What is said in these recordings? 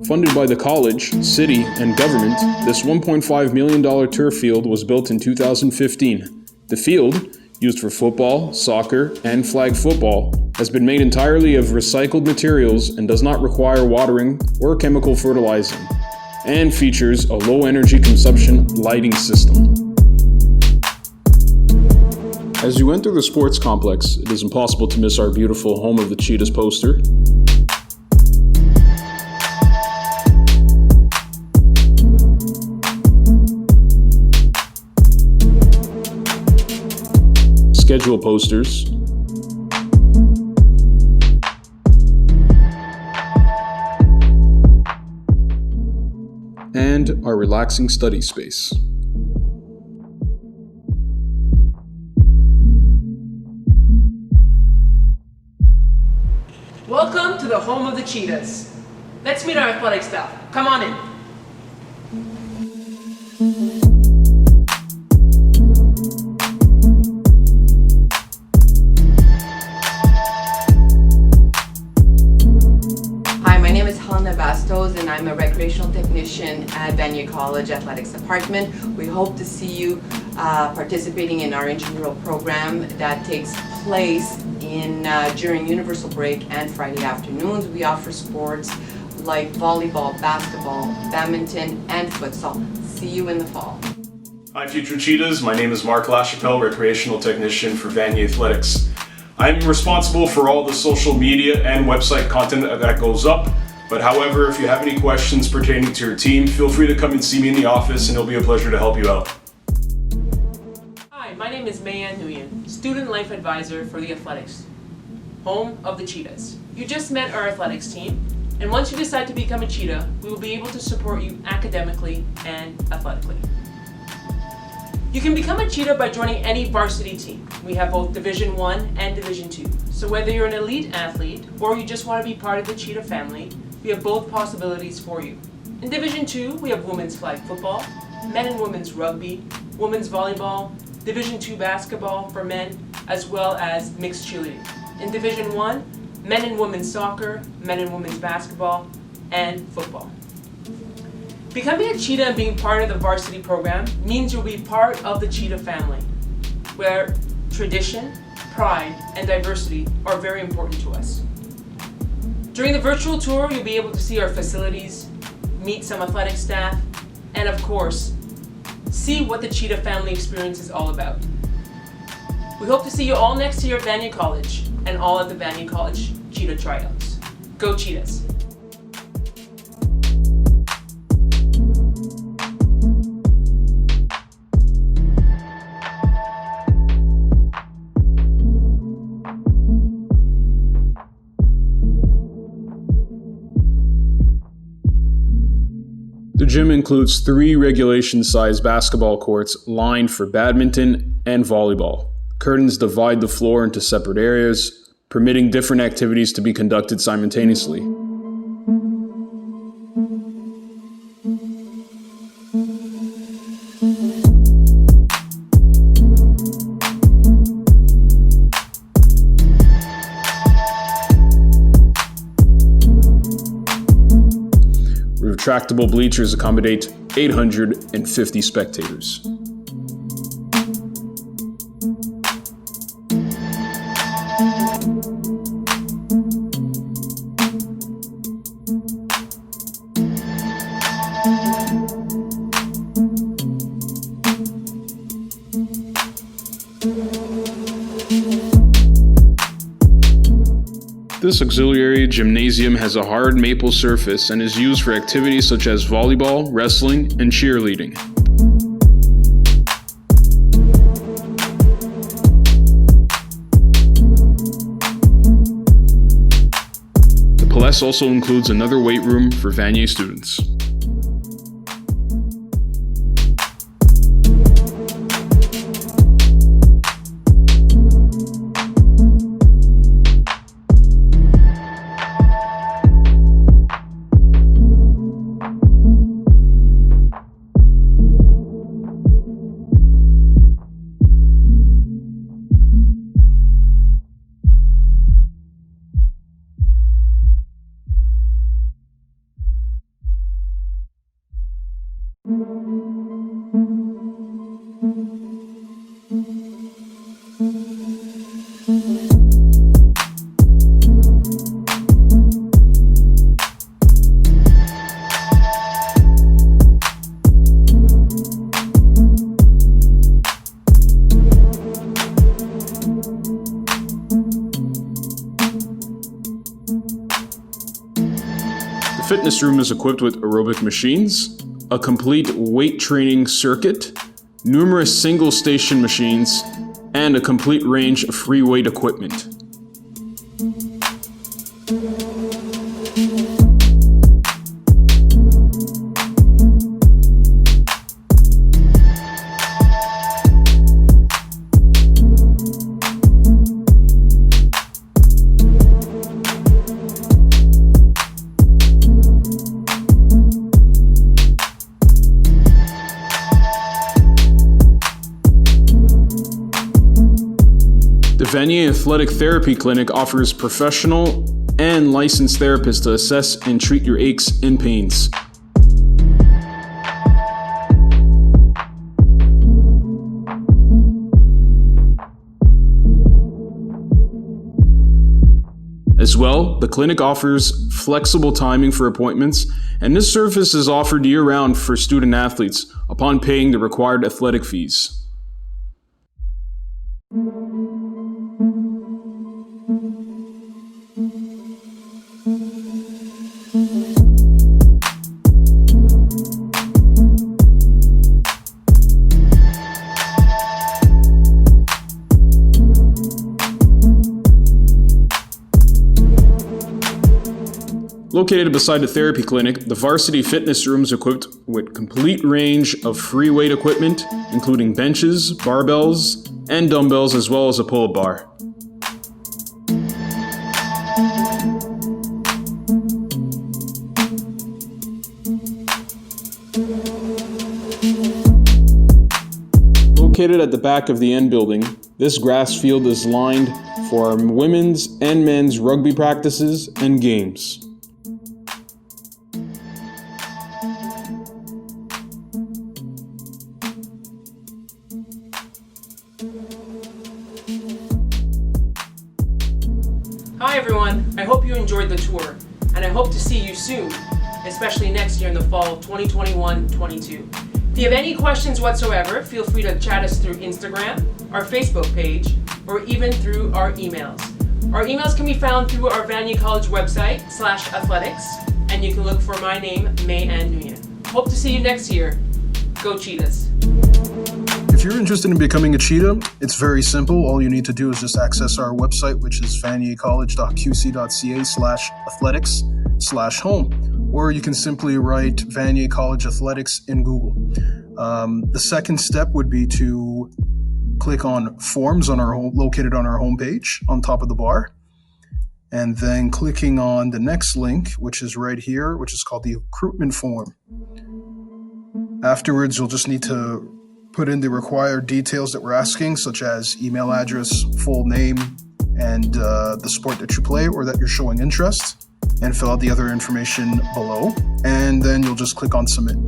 Funded by the college, city, and government, this $1.5 million turf field was built in 2015. The field, used for football, soccer, and flag football, has been made entirely of recycled materials and does not require watering or chemical fertilizing, and features a low-energy consumption lighting system. As you enter the sports complex, it is impossible to miss our beautiful Home of the Cheetahs poster. Schedule posters, and our relaxing study space. Welcome to the home of the Cheetahs. Let's meet our athletic staff. Come on in. And I'm a recreational technician at Vanier College Athletics Department. We hope to see you participating in our intramural program that takes place during Universal Break and Friday afternoons. We offer sports like volleyball, basketball, badminton, and futsal. See you in the fall. Hi future Cheetahs, my name is Mark LaChapelle, recreational technician for Vanier Athletics. I'm responsible for all the social media and website content that goes up. But however, if you have any questions pertaining to your team, feel free to come and see me in the office and it'll be a pleasure to help you out. Hi, my name is Mayan Nguyen, Student Life Advisor for the Athletics, home of the Cheetahs. You just met our athletics team, and once you decide to become a Cheetah, we will be able to support you academically and athletically. You can become a Cheetah by joining any varsity team. We have both Division I and Division II. So whether you're an elite athlete or you just want to be part of the Cheetah family, we have both possibilities for you. In Division II, we have women's flag football, men and women's rugby, women's volleyball, Division II basketball for men, as well as mixed cheerleading. In Division I, men and women's soccer, men and women's basketball, and football. Becoming a Cheetah and being part of the varsity program means you'll be part of the Cheetah family, where tradition, pride, and diversity are very important to us. During the virtual tour, you'll be able to see our facilities, meet some athletic staff, and of course, see what the Cheetah family experience is all about. We hope to see you all next year at Vanier College and all at the Vanier College Cheetah Tryouts. Go Cheetahs! The gym includes 3 regulation-sized basketball courts lined for badminton and volleyball. Curtains divide the floor into separate areas, permitting different activities to be conducted simultaneously. Retractable bleachers accommodate 850 spectators. This auxiliary gymnasium has a hard maple surface and is used for activities such as volleyball, wrestling, and cheerleading. class also includes another weight room for Vanier students. The fitness room is equipped with aerobic machines, a complete weight training circuit, numerous single station machines, and a complete range of free weight equipment. The Vanier Athletic Therapy Clinic offers professional and licensed therapists to assess and treat your aches and pains. As well, the clinic offers flexible timing for appointments, and this service is offered year-round for student athletes upon paying the required athletic fees. Located beside the therapy clinic, the Varsity fitness room is equipped with complete range of free weight equipment, including benches, barbells, and dumbbells, as well as a pull-up bar. Located at the back of the end building, this grass field is lined for our women's and men's rugby practices and games. Hi everyone, I hope you enjoyed the tour, and I hope to see you soon, especially next year in the fall of 2021-22. If you have any questions whatsoever, feel free to chat us through Instagram, our Facebook page, or even through our emails. Our emails can be found through our Vanier College website /athletics, and you can look for my name, May Ann Nguyen. Hope to see you next year. Go Cheetahs! If you're interested in becoming a Cheetah, it's very simple. All you need to do is just access our website, which is vaniercollege.qc.ca/athletics/home. Or you can simply write Vanier College Athletics in Google. The second step would be to click on Forms located on our homepage on top of the bar. And then clicking on the next link, which is right here, which is called the recruitment form. Afterwards, you'll just need to put in the required details that we're asking, such as email address, full name, and the sport that you play or that you're showing interest, and fill out the other information below. And then you'll just click on submit.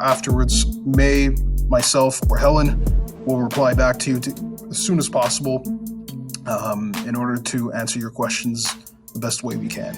Afterwards, May, myself, or Helen will reply back to you as soon as possible in order to answer your questions the best way we can.